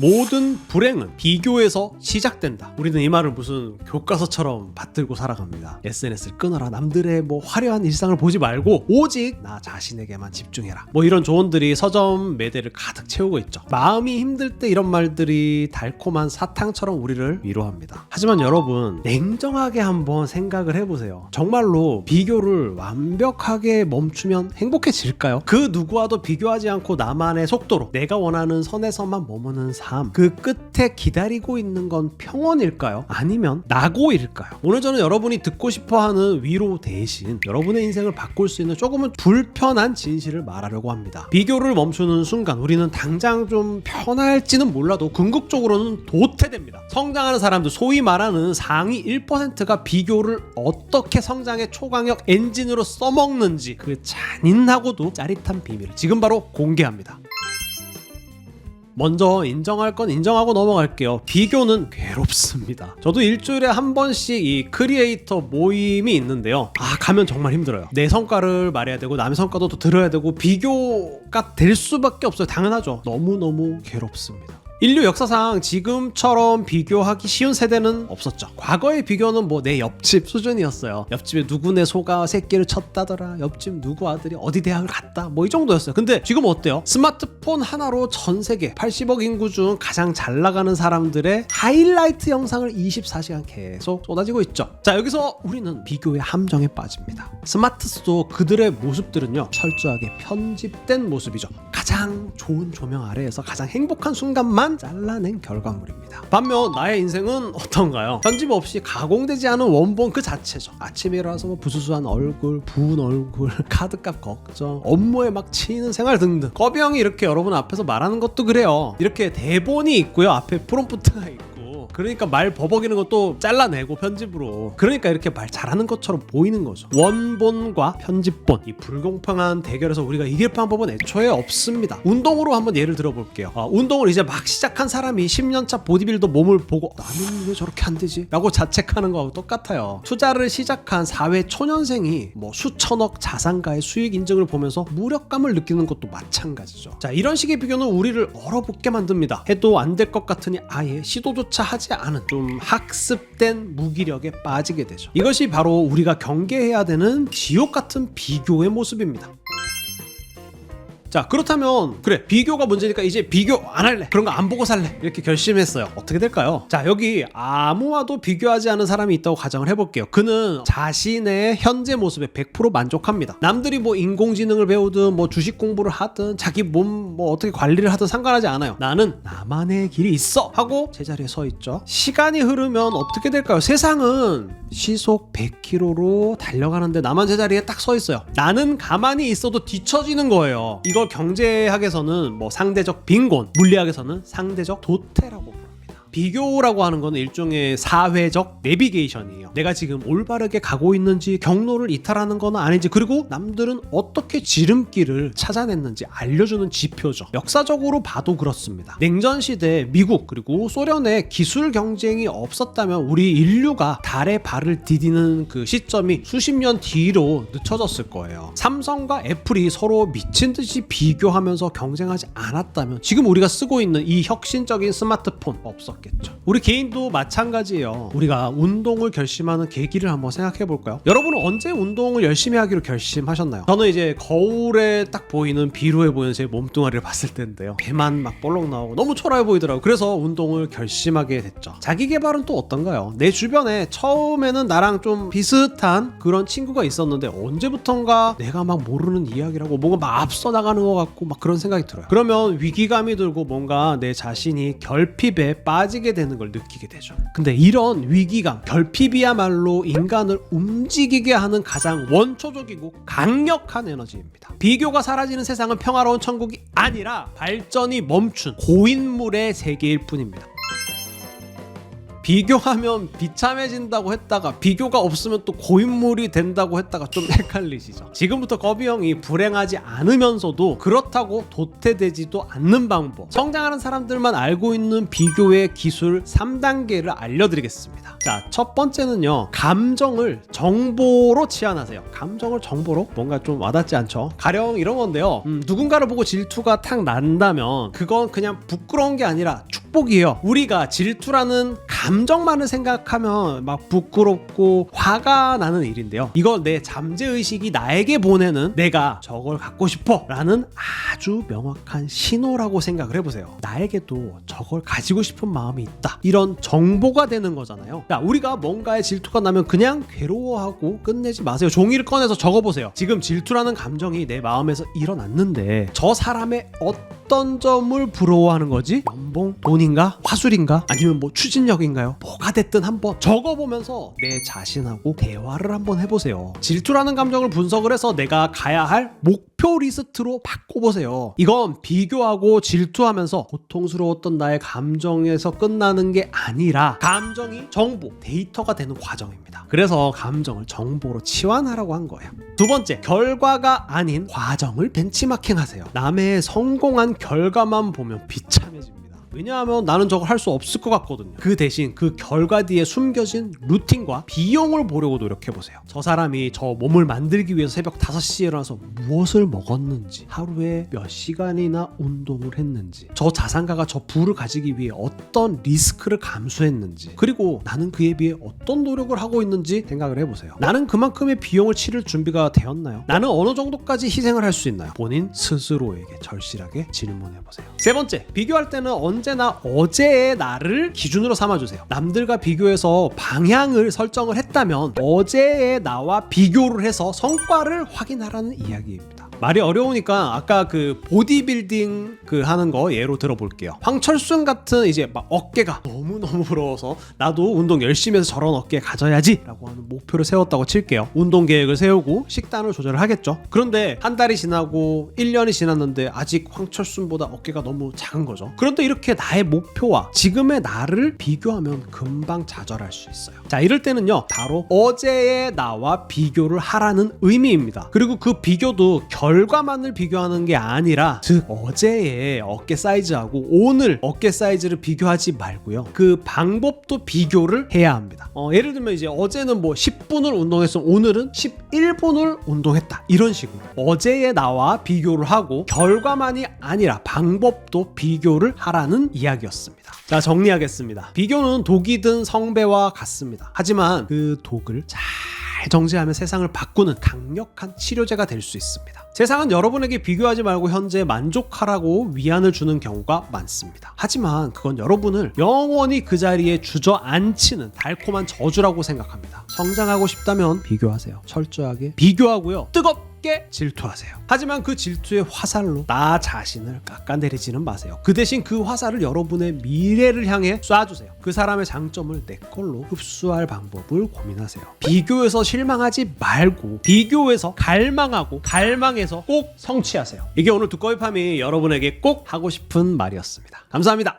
모든 불행은 비교에서 시작된다. 우리는 이 말을 무슨 교과서처럼 받들고 살아갑니다. SNS를 끊어라. 남들의 뭐 화려한 일상을 보지 말고 오직 나 자신에게만 집중해라. 뭐 이런 조언들이 서점 매대를 가득 채우고 있죠. 마음이 힘들 때 이런 말들이 달콤한 사탕처럼 우리를 위로합니다. 하지만 여러분, 냉정하게 한번 생각을 해보세요. 정말로 비교를 완벽하게 멈추면 행복해질까요? 그 누구와도 비교하지 않고 나만의 속도로 내가 원하는 선에서만 머무는 삶, 그 끝에 기다리고 있는 건 평온일까요? 아니면 낙오일까요? 오늘 저는 여러분이 듣고 싶어하는 위로 대신 여러분의 인생을 바꿀 수 있는 조금은 불편한 진실을 말하려고 합니다. 비교를 멈추는 순간 우리는 당장 좀 편할지는 몰라도 궁극적으로는 도태됩니다. 성장하는 사람들, 소위 말하는 상위 1%가 비교를 어떻게 성장의 초강력 엔진으로 써먹는지 그 잔인하고도 짜릿한 비밀을 지금 바로 공개합니다. 먼저 인정할 건 인정하고 넘어갈게요. 비교는 괴롭습니다. 저도 일주일에 한 번씩 이 크리에이터 모임이 있는데요. 가면 정말 힘들어요. 내 성과를 말해야 되고 남의 성과도 또 들어야 되고 비교가 될 수밖에 없어요. 당연하죠. 너무너무 괴롭습니다. 인류 역사상 지금처럼 비교하기 쉬운 세대는 없었죠. 과거의 비교는 뭐 내 옆집 수준이었어요. 옆집에 누구네 소가 새끼를 쳤다더라. 옆집 누구 아들이 어디 대학을 갔다. 뭐 이 정도였어요. 근데 지금 어때요? 스마트폰 하나로 전 세계 80억 인구 중 가장 잘 나가는 사람들의 하이라이트 영상을 24시간 계속 쏟아지고 있죠. 자, 여기서 우리는 비교의 함정에 빠집니다. 스마트스도 그들의 모습들은요, 철저하게 편집된 모습이죠. 가장 좋은 조명 아래에서 가장 행복한 순간만 잘라낸 결과물입니다. 반면 나의 인생은 어떤가요? 편집 없이 가공되지 않은 원본 그 자체죠. 아침에 일어나서 뭐 부수수한 얼굴, 부은 얼굴, 카드값 걱정, 업무에 막 치이는 생활 등등. 꺼비형이 이렇게 여러분 앞에서 말하는 것도 그래요. 이렇게 대본이 있고요, 앞에 프롬프트가 있고, 그러니까 말 버벅이는 것도 잘라내고 편집으로, 그러니까 이렇게 말 잘하는 것처럼 보이는 거죠. 원본과 편집본, 이 불공평한 대결에서 우리가 이길 방법은 애초에 없습니다. 운동으로 한번 예를 들어볼게요. 운동을 이제 막 시작한 사람이 10년차 보디빌더 몸을 보고 나는 왜 저렇게 안 되지? 라고 자책하는 거하고 똑같아요. 투자를 시작한 사회 초년생이 뭐 수천억 자산가의 수익 인증을 보면서 무력감을 느끼는 것도 마찬가지죠. 자, 이런 식의 비교는 우리를 얼어붙게 만듭니다. 해도 안 될 것 같으니 아예 시도조차 하지 않은 좀 학습된 무기력에 빠지게 되죠. 이것이 바로 우리가 경계해야 되는 지옥 같은 비교의 모습입니다. 자, 그렇다면 그래, 비교가 문제니까 이제 비교 안 할래, 그런 거 안 보고 살래, 이렇게 결심했어요. 어떻게 될까요? 자, 여기 아무와도 비교하지 않은 사람이 있다고 가정을 해볼게요. 그는 자신의 현재 모습에 100% 만족합니다. 남들이 뭐 인공지능을 배우든 뭐 주식 공부를 하든 자기 몸 뭐 어떻게 관리를 하든 상관하지 않아요. 나는 나만의 길이 있어 하고 제자리에 서 있죠. 시간이 흐르면 어떻게 될까요? 세상은 시속 100km로 달려가는데 나만 제자리에 딱 서 있어요. 나는 가만히 있어도 뒤처지는 거예요. 이걸 경제학에서는 뭐 상대적 빈곤, 물리학에서는 상대적 도태라고 부릅니다. 비교라고 하는 건 일종의 사회적 내비게이션이에요. 내가 지금 올바르게 가고 있는지, 경로를 이탈하는 건 아닌지, 그리고 남들은 어떻게 지름길을 찾아냈는지 알려주는 지표죠. 역사적으로 봐도 그렇습니다. 냉전 시대 미국 그리고 소련의 기술 경쟁이 없었다면 우리 인류가 달에 발을 디디는 그 시점이 수십 년 뒤로 늦춰졌을 거예요. 삼성과 애플이 서로 미친 듯이 비교하면서 경쟁하지 않았다면 지금 우리가 쓰고 있는 이 혁신적인 스마트폰 없었겠죠. 우리 개인도 마찬가지예요. 우리가 운동을 결심하는 계기를 한번 생각해 볼까요? 여러분은 언제 운동을 열심히 하기로 결심하셨나요? 저는 이제 거울에 딱 보이는 비루해 보이는 제 몸뚱아리를 봤을 때인데요, 배만 막 볼록 나오고 너무 초라해 보이더라고요. 그래서 운동을 결심하게 됐죠. 자기 개발은 또 어떤가요? 내 주변에 처음에는 나랑 좀 비슷한 그런 친구가 있었는데 언제부턴가 내가 막 모르는 이야기라고 뭔가 막 앞서 나가는 것 같고 막 그런 생각이 들어요. 그러면 위기감이 들고 뭔가 내 자신이 결핍에 빠지게 되는 걸 느끼게 되죠. 근데 이런 위기감, 결핍이야말로 인간을 움직이게 하는 가장 원초적이고 강력한 에너지입니다. 비교가 사라지는 세상은 평화로운 천국이 아니라 발전이 멈춘 고인물의 세계일 뿐입니다. 비교하면 비참해진다고 했다가 비교가 없으면 또 고인물이 된다고 했다가 좀 헷갈리시죠? 지금부터 거비 형이 불행하지 않으면서도 그렇다고 도태되지도 않는 방법, 성장하는 사람들만 알고 있는 비교의 기술 3단계를 알려드리겠습니다. 자, 첫 번째는요, 감정을 정보로 치환하세요. 감정을 정보로? 뭔가 좀 와닿지 않죠? 가령 이런 건데요, 누군가를 보고 질투가 탁 난다면 그건 그냥 부끄러운 게 아니라 축복이에요. 우리가 질투라는 감정만을 생각하면 막 부끄럽고 화가 나는 일인데요, 이거 내 잠재의식이 나에게 보내는 내가 저걸 갖고 싶어 라는 아주 명확한 신호라고 생각을 해보세요. 나에게도 저걸 가지고 싶은 마음이 있다, 이런 정보가 되는 거잖아요. 자, 우리가 뭔가에 질투가 나면 그냥 괴로워하고 끝내지 마세요. 종이를 꺼내서 적어보세요. 지금 질투라는 감정이 내 마음에서 일어났는데 저 사람의 어떤 점을 부러워하는 거지? 연봉? 돈인가? 화술인가? 아니면 뭐 추진력인가요? 뭐가 됐든 한번 적어보면서 내 자신하고 대화를 한번 해보세요. 질투라는 감정을 분석을 해서 내가 가야 할 목표 리스트로 바꿔보세요. 이건 비교하고 질투하면서 고통스러웠던 나의 감정에서 끝나는 게 아니라 감정이 정보, 데이터가 되는 과정입니다. 그래서 감정을 정보로 치환하라고 한 거예요. 두 번째, 결과가 아닌 과정을 벤치마킹 하세요. 남의 성공한 결과만 보면 비참해집니다. 왜냐하면 나는 저걸 할 수 없을 것 같거든요. 그 대신 그 결과 뒤에 숨겨진 루틴과 비용을 보려고 노력해보세요. 저 사람이 저 몸을 만들기 위해서 새벽 5시에 일어나서 무엇을 먹었는지, 하루에 몇 시간이나 운동을 했는지, 저 자산가가 저 부를 가지기 위해 어떤 리스크를 감수했는지, 그리고 나는 그에 비해 어떤 노력을 하고 있는지 생각을 해보세요. 나는 그만큼의 비용을 치를 준비가 되었나요? 나는 어느 정도까지 희생을 할 수 있나요? 본인 스스로에게 절실하게 질문해보세요. 세 번째, 비교할 때는 언제나 어제의 나를 기준으로 삼아주세요. 남들과 비교해서 방향을 설정을 했다면 어제의 나와 비교를 해서 성과를 확인하라는 이야기입니다. 말이 어려우니까 아까 그 보디빌딩 그 하는 거 예로 들어볼게요. 황철순 같은 이제 막 어깨가 너무너무 부러워서 나도 운동 열심히 해서 저런 어깨 가져야지 라고 하는 목표를 세웠다고 칠게요. 운동 계획을 세우고 식단을 조절을 하겠죠. 그런데 한 달이 지나고 1년이 지났는데 아직 황철순보다 어깨가 너무 작은 거죠. 그런데 이렇게 나의 목표와 지금의 나를 비교하면 금방 좌절할 수 있어요. 자, 이럴 때는요, 바로 어제의 나와 비교를 하라는 의미입니다. 그리고 그 비교도 결과만을 비교하는 게 아니라, 즉 어제의 어깨 사이즈하고 오늘 어깨 사이즈를 비교하지 말고요, 그 방법도 비교를 해야 합니다. 예를 들면 이제 어제는 뭐 10분을 운동했으면 오늘은 11분을 운동했다, 이런 식으로 어제의 나와 비교를 하고 결과만이 아니라 방법도 비교를 하라는 이야기였습니다. 자, 정리하겠습니다. 비교는 독이든 성배와 같습니다. 하지만 그 독을 잘 정제하면 세상을 바꾸는 강력한 치료제가 될 수 있습니다. 세상은 여러분에게 비교하지 말고 현재 만족하라고 위안을 주는 경우가 많습니다. 하지만 그건 여러분을 영원히 그 자리에 주저앉히는 달콤한 저주라고 생각합니다. 성장하고 싶다면 비교하세요. 철저하게 비교하고요, 뜨겁게 질투하세요. 하지만 그 질투의 화살로 나 자신을 깎아내리지는 마세요. 그 대신 그 화살을 여러분의 미래를 향해 쏴주세요. 그 사람의 장점을 내 걸로 흡수할 방법을 고민하세요. 비교해서 실망하지 말고 비교해서 갈망하고 갈망해서 꼭 성취하세요. 이게 오늘 두꺼비팜이 여러분에게 꼭 하고 싶은 말이었습니다. 감사합니다.